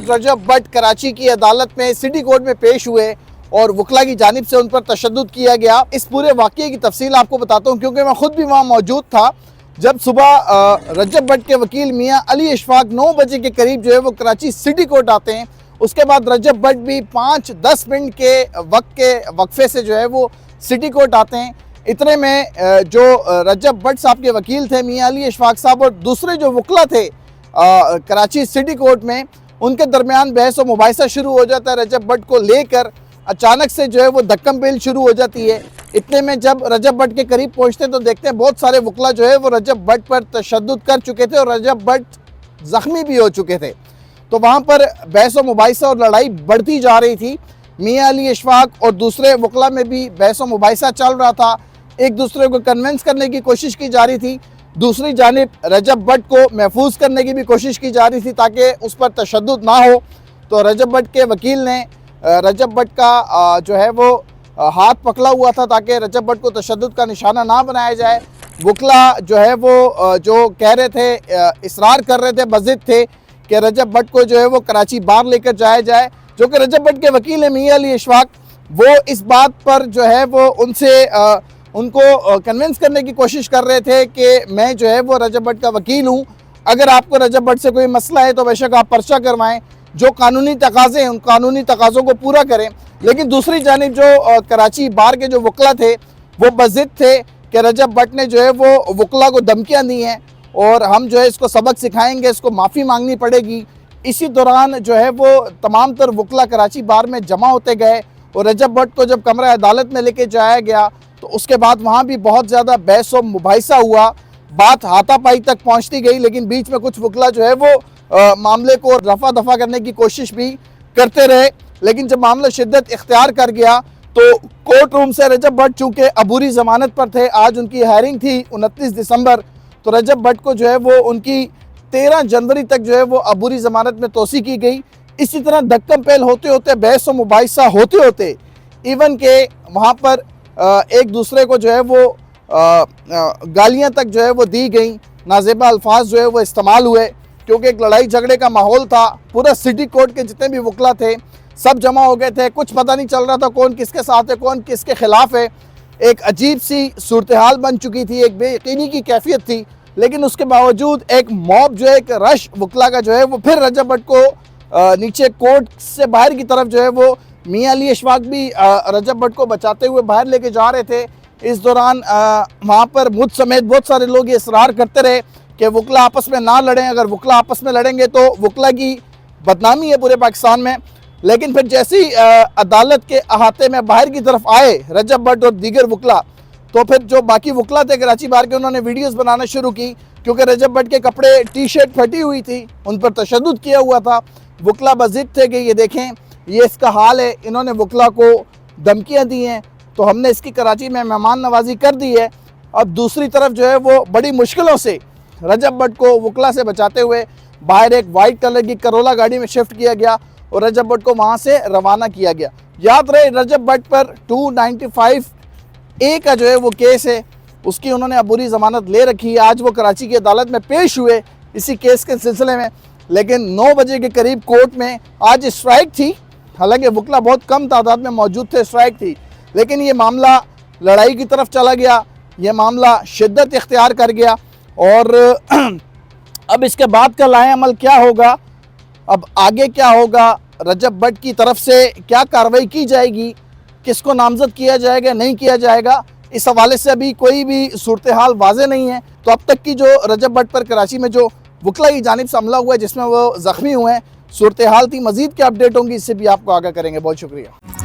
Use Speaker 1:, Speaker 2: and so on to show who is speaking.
Speaker 1: रजब भट्ट कराची की अदालत में सिटी कोर्ट में पेश हुए और वकला की जानिब से उन पर तशद्दुद किया गया। इस पूरे वाक़ये की तफसील आपको बताता हूँ क्योंकि मैं खुद भी वहाँ मौजूद था जब सुबह रजब भट्ट के वकील मियाँ अली इशफाक 9 बजे के करीब जो है वो कराची सिटी कोर्ट आते हैं। उसके बाद रजब भट्ट भी 5-10 मिनट के वक्फे से जो है वो सिटी कोर्ट आते हैं। इतने में जो रजब भट्ट साहब के वकील थे मियाँ अली इशफाक साहब और दूसरे जो वकला थे कराची सिटी कोर्ट में, उनके दरमियान बहस व मुबाहिसा शुरू हो जाता है। रजब भट्ट को लेकर अचानक से जो है वो धक्कम पेल शुरू हो जाती है। इतने में जब रजब भट्ट के करीब पहुंचते तो देखते हैं बहुत सारे वकला जो है वो रजब भट्ट पर तशद्दुद कर चुके थे और रजब भट्ट ज़ख्मी भी हो चुके थे। तो वहाँ पर बहस व मुबाहिसा और लड़ाई बढ़ती जा रही थी। मियाँ अली इशफाक और दूसरे वकला में भी बहस व मुबाहिसा चल रहा था, एक दूसरे को कन्विंस करने की कोशिश की जा रही थी। दूसरी जानिब रजब भट्ट को महफूज करने की भी कोशिश की जा रही थी ताकि उस पर तशद्दुद ना हो। तो रजब भट्ट के वकील ने रजब भट्ट का जो है वो हाथ पकड़ा हुआ था ताकि रजब भट्ट को तशद्दुद का निशाना ना बनाया जाए। वकला जो है वो जो कह रहे थे, इसरार कर रहे थे, बज़िद थे कि रजब भट्ट को जो है वो कराची बार लेकर जाया जाए। जो कि रजब भट्ट के वकील हैं मियाँ अली इशफाक, वो इस बात पर जो है वो उनसे उनको कन्विंस करने की कोशिश कर रहे थे कि मैं जो है वो रजब भट्ट का वकील हूँ, अगर आपको रजब भट्ट से कोई मसला है तो बेशक आप पर्चा करवाएं, जो कानूनी तकाज़े हैं उन कानूनी तकाज़ों को पूरा करें। लेकिन दूसरी जानिब जो कराची बार के जो वकला थे वो बज़िद थे कि रजब भट्ट ने जो है वो वकला को धमकियाँ दी हैं और हम जो है इसको सबक सिखाएंगे, इसको माफ़ी मांगनी पड़ेगी। इसी दौरान जो है वो तमाम तर वकला कराची बार में जमा होते गए और रजब भट्ट को जब कमरा अदालत में लेके जाया गया तो उसके बाद वहाँ भी बहुत ज़्यादा बहस व मुबाहिसा हुआ, बात हाथापाई तक पहुँचती गई। लेकिन बीच में कुछ वकला जो है वो मामले को रफा दफा करने की कोशिश भी करते रहे। लेकिन जब मामला शिद्दत इख्तियार कर गया तो कोर्ट रूम से रजब भट्ट चूँकि अबूरी ज़मानत पर थे, आज उनकी हायरिंग थी 29 दिसंबर, तो रजब भट्ट को जो है वो उनकी 13 जनवरी तक जो है वो अबूरी ज़मानत में तोसी की गई। इसी तरह धक्कम पेल होते होते, बहस व मुबाहिसा होते होते, इवन के वहाँ पर एक दूसरे को जो है वो गालियाँ तक जो है वो दी गई, नाजेबा अल्फाज जो है वो इस्तेमाल हुए क्योंकि एक लड़ाई झगड़े का माहौल था। पूरा सिटी कोर्ट के जितने भी वकला थे सब जमा हो गए थे, कुछ पता नहीं चल रहा था कौन किसके साथ है, कौन किसके ख़िलाफ़ है। एक अजीब सी सूरत हाल बन चुकी थी, एक बेयकीनी की कैफियत थी। लेकिन उसके बावजूद एक मॉब जो है, एक रश वकला का जो है वो फिर रजब भट्ट को नीचे कोर्ट से बाहर की तरफ जो है वो मियाँ अली इशफाक भी रजब भट्ट को बचाते हुए बाहर लेके जा रहे थे। इस दौरान वहाँ पर मुझ समेत बहुत सारे लोग ये इसरार करते रहे कि वकला आपस में ना लड़ें, अगर वकला आपस में लड़ेंगे तो वकला की बदनामी है पूरे पाकिस्तान में। लेकिन फिर जैसे ही अदालत के अहाते में बाहर की तरफ आए रजब भट्ट और दीगर वकला, तो फिर जो बाकी वकला थे कराची बार के, उन्होंने वीडियोस बनाना शुरू की क्योंकि रजब भट्ट के कपड़े, टी शर्ट फटी हुई थी, उन पर तशद्दुद किया हुआ था। वकला बज़िद थे कि ये देखें ये इसका हाल है, इन्होंने वकला को धमकियाँ दी हैं, तो हमने इसकी कराची में मेहमान नवाजी कर दी है। अब दूसरी तरफ जो है वो बड़ी मुश्किलों से रजब भट्ट को वकला से बचाते हुए बाहर एक वाइट कलर की करोला गाड़ी में शिफ्ट किया गया और रजब भट्ट को वहाँ से रवाना किया गया। याद रहे रजब भट्ट पर 295A का जो है वो केस है, उसकी उन्होंने अबूरी ज़मानत ले रखी है। आज वो कराची की अदालत में पेश हुए इसी केस के सिलसिले में। लेकिन 9 बजे के करीब कोर्ट में आज स्ट्राइक थी, हालांकि वकला बहुत कम तादाद में मौजूद थे, स्ट्राइक थी, लेकिन ये मामला लड़ाई की तरफ चला गया, ये मामला शिद्दत इख्तियार कर गया। और अब इसके बाद का लाए अमल क्या होगा, अब आगे क्या होगा, रजब भट्ट की तरफ से क्या कार्रवाई की जाएगी, किसको नामजद किया जाएगा, नहीं किया जाएगा, इस हवाले से अभी कोई भी सूरत हाल वाज़े नहीं है। तो अब तक की जो रजब भट्ट पर कराची में जो वकला की जानिब से हमला हुआ है जिसमें वो ज़ख्मी हुए हैं, सूरत हाल थी। मज़ीद क्या अपडेट होंगी इससे भी आपको आगाह करेंगे। बहुत शुक्रिया।